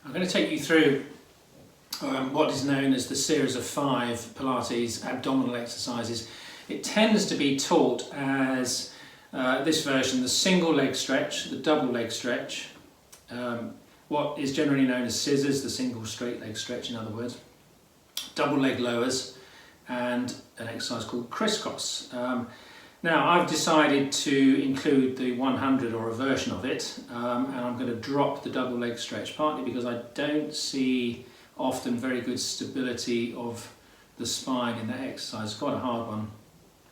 I'm going to take you through what is known as the series of 5 Pilates abdominal exercises. It tends to be taught as this version: the single leg stretch, the double leg stretch, what is generally known as scissors, the single straight leg stretch in other words, double leg lowers, and an exercise called crisscross. Now I've decided to include the 100 or a version of it, and I'm going to drop the double leg stretch, partly because I don't see often very good stability of the spine in that exercise. It's quite a hard one.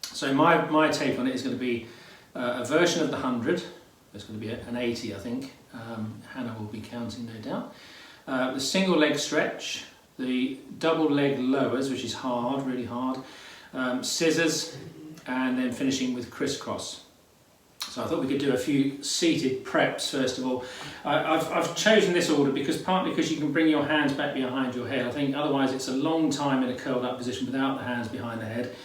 So my take on it is going to be a version of the 100. There's going to be an 80, I think. Hannah will be counting, no doubt. The single leg stretch, the double leg lowers, which is hard, really hard, scissors, and then finishing with crisscross. So I thought we could do a few seated preps first of all. I've chosen this order partly because you can bring your hands back behind your head. I think otherwise it's a long time in a curled up position without the hands behind the head.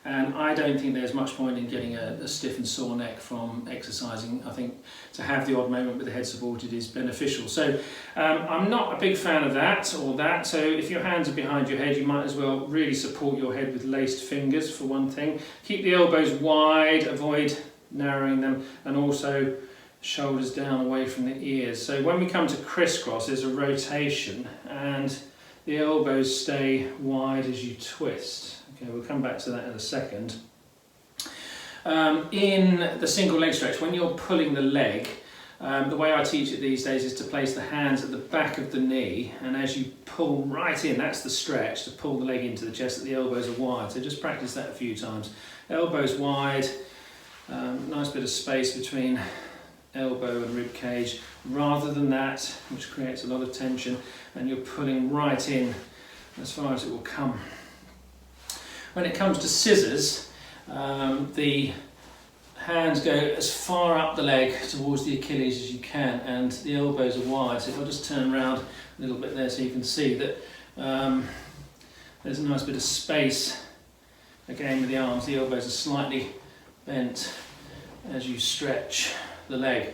And I don't think there's much point in getting a stiff and sore neck from exercising. I think to have the odd moment with the head supported is beneficial. So I'm not a big fan of that. So if your hands are behind your head, you might as well really support your head with laced fingers for one thing. Keep the elbows wide, avoid narrowing them, and also shoulders down away from the ears. So when we come to crisscross, there's a rotation and the elbows stay wide as you twist. Okay, we'll come back to that in a second. In the single leg stretch, when you're pulling the leg, the way I teach it these days is to place the hands at the back of the knee, and as you pull right in, that's the stretch, to pull the leg into the chest, that the elbows are wide. So just practice that a few times. Elbows wide, nice bit of space between elbow and rib cage, rather than that, which creates a lot of tension, and you're pulling right in as far as it will come. When it comes to scissors, the hands go as far up the leg towards the Achilles as you can, and the elbows are wide. So if I just turn around a little bit there so you can see that there's a nice bit of space again with the arms. The elbows are slightly bent as you stretch the leg.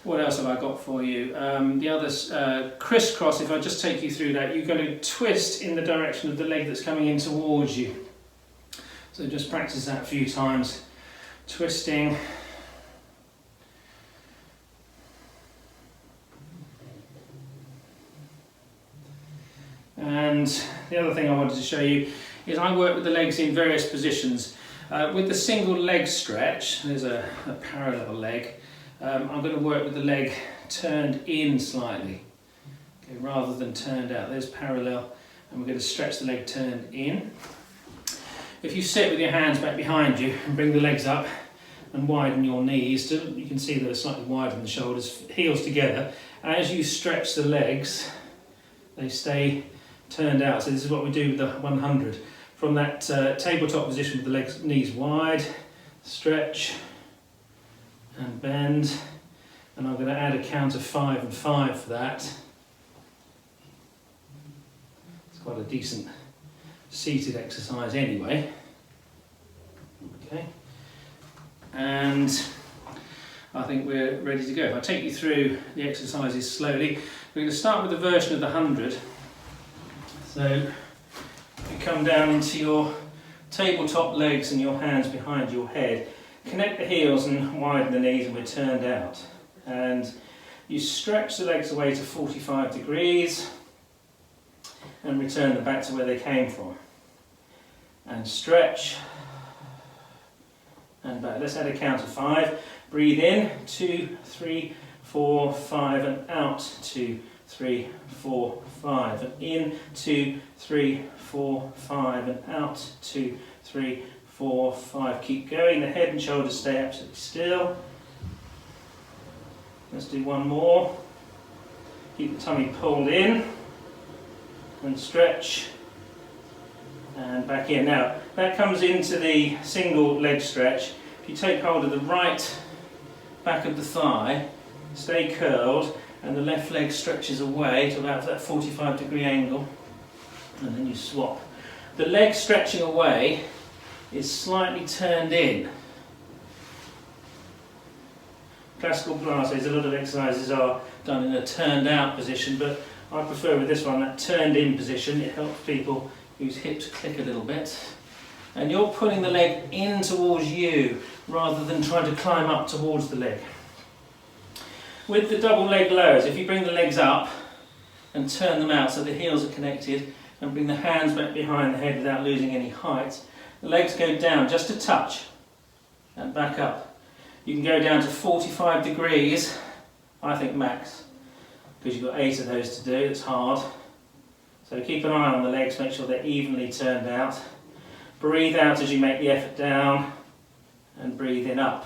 What else have I got for you? The others, crisscross, if I just take you through that, you're going to twist in the direction of the leg that's coming in towards you. So just practice that a few times, twisting. And the other thing I wanted to show you is I work with the legs in various positions. With the single leg stretch, there's a parallel leg. I'm going to work with the leg turned in slightly, okay, rather than turned out. There's parallel, and we're going to stretch the leg turned in. If you sit with your hands back behind you and bring the legs up and widen your knees, you can see that they're slightly wider than the shoulders, heels together. As you stretch the legs, they stay turned out. So this is what we do with the 100. From that tabletop position with the legs, knees wide, stretch and bend, and I'm going to add a count of 5 and 5 for that. It's quite a decent seated exercise anyway. Okay, and I think we're ready to go. If I take you through the exercises slowly, we're going to start with the version of the 100. So you come down into your tabletop legs and your hands behind your head. Connect the heels and widen the knees, and we're turned out. And you stretch the legs away to 45 degrees and return them back to where they came from. And stretch and back. Let's add a count of 5. Breathe in, 2, 3, 4, 5, and out, 2, 3, 4, 5, and in, 2, 3, 4, 5, and out, 2, 3, 4, 5. Keep going. The head and shoulders stay absolutely still. Let's do one more. Keep the tummy pulled in and stretch and back in. Now that comes into the single leg stretch. If you take hold of the right back of the thigh, stay curled, and the left leg stretches away to about that 45-degree angle, and then you swap. The leg stretching away is slightly turned in. Classical Pilates, a lot of exercises are done in a turned out position, but I prefer with this one that turned in position. It helps people whose hips click a little bit. And you're pulling the leg in towards you rather than trying to climb up towards the leg. With the double leg lowers, if you bring the legs up and turn them out so the heels are connected and bring the hands back behind the head without losing any height, the legs go down just a touch and back up. You can go down to 45 degrees, I think max, because you've got 8 of those to do. It's hard. So keep an eye on the legs, make sure they're evenly turned out. Breathe out as you make the effort down and breathe in up.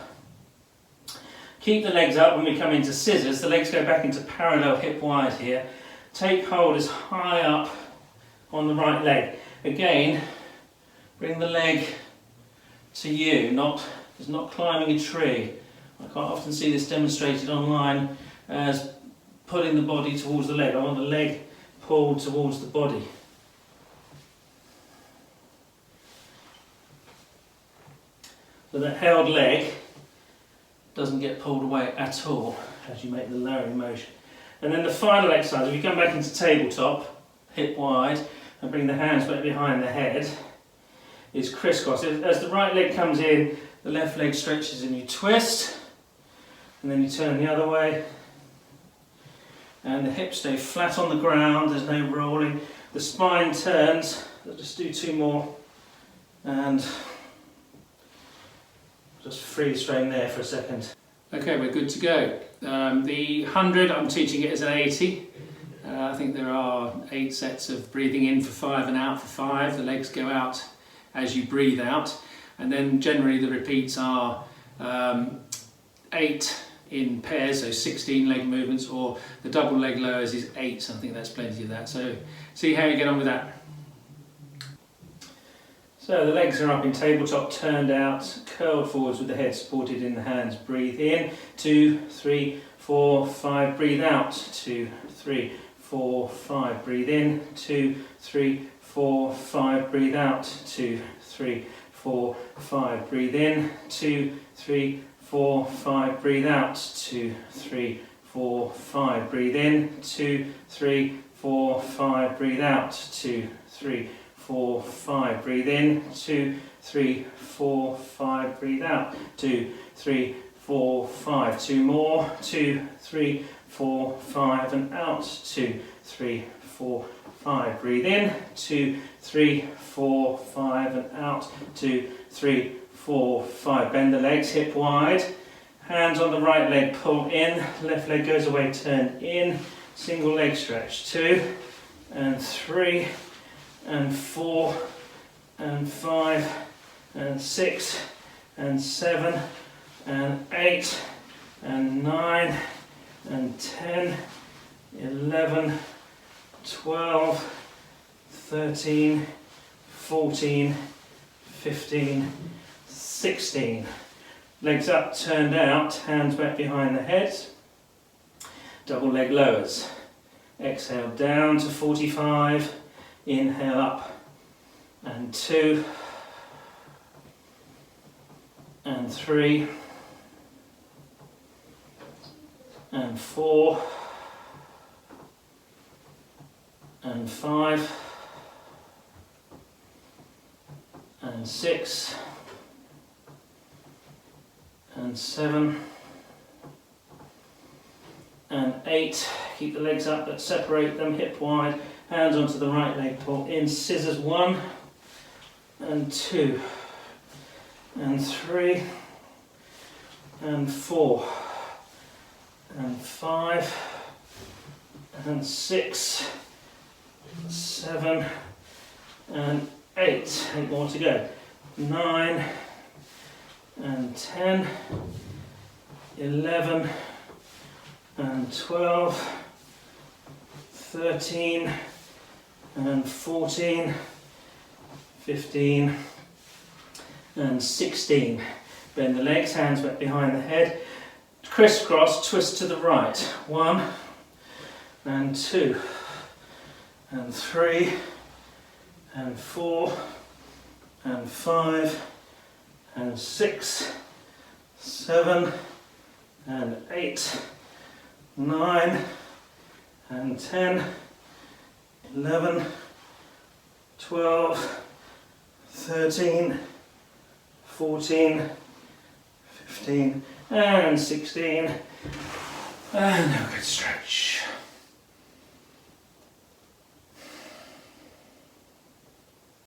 Keep the legs up when we come into scissors. The legs go back into parallel hip wide here. Take hold as high up on the right leg. Again, bring the leg to you, it's not climbing a tree. I quite often see this demonstrated online as pulling the body towards the leg. I want the leg pulled towards the body. So that held leg doesn't get pulled away at all as you make the lowering motion. And then the final exercise, if you come back into tabletop, hip wide, and bring the hands back behind the head, is crisscross. As the right leg comes in, the left leg stretches and you twist, and then you turn the other way, and the hips stay flat on the ground, there's no rolling. The spine turns. I'll just do 2 more, and just free strain there for a second. Okay, we're good to go. The 100, I'm teaching it as an 80. I think there are 8 sets of breathing in for 5 and out for 5. The legs go out as you breathe out. And then generally the repeats are 8 in pairs, so 16 leg movements, or the double leg lowers is 8, so I think that's plenty of that. So see how you get on with that. So the legs are up in tabletop, turned out, curled forwards with the head supported in the hands. Breathe in, 2, 3, 4, 5, breathe out, 2, 3, 4, 5, breathe in, 2, 3, 4, 5, breathe out, 2, 3, 4, 5, breathe in, 2, 3, 4, 5, breathe out, 2, 3, 4, 5, breathe in, 2, 3, 4, 5, breathe out, 2, 3, 4, 5, breathe in, 2, 3, 4, 5, breathe out, 2, 3, 4, 5, 2 more, 2, 3, 4, 5 and out, 2, 3, 4, 5, breathe in, 2, 3, 4, 5 and out, 2, 3, 4, 5, bend the legs hip wide, hands on the right leg, pull in, left leg goes away, turn in, single leg stretch, 2 and 3 and 4 and 5 and 6 and 7 and 8 and 9 and 10, 11, 12, 13, 14, 15, 16. Legs up, turned out, hands back behind the head. Double leg lowers. Exhale down to 45. Inhale up. And 2. And 3. And 4. And 5. And 6. And 7. And 8. Keep the legs up but separate them hip wide. Hands onto the right leg, pull in, scissors 1 and 2 and 3 and 4 and 5 and 6, 7 and 8. 8 more to go. 9 and 10, 11 and 12, 13 and 14, 15 and 16. Bend the legs, hands back behind the head. Crisscross, twist to the right. 1 and 2 and 3 and 4 and 5 and 6, 7 and 8, 9, and 10, 11, 12, 13, 14, 15, and 16. And now good stretch.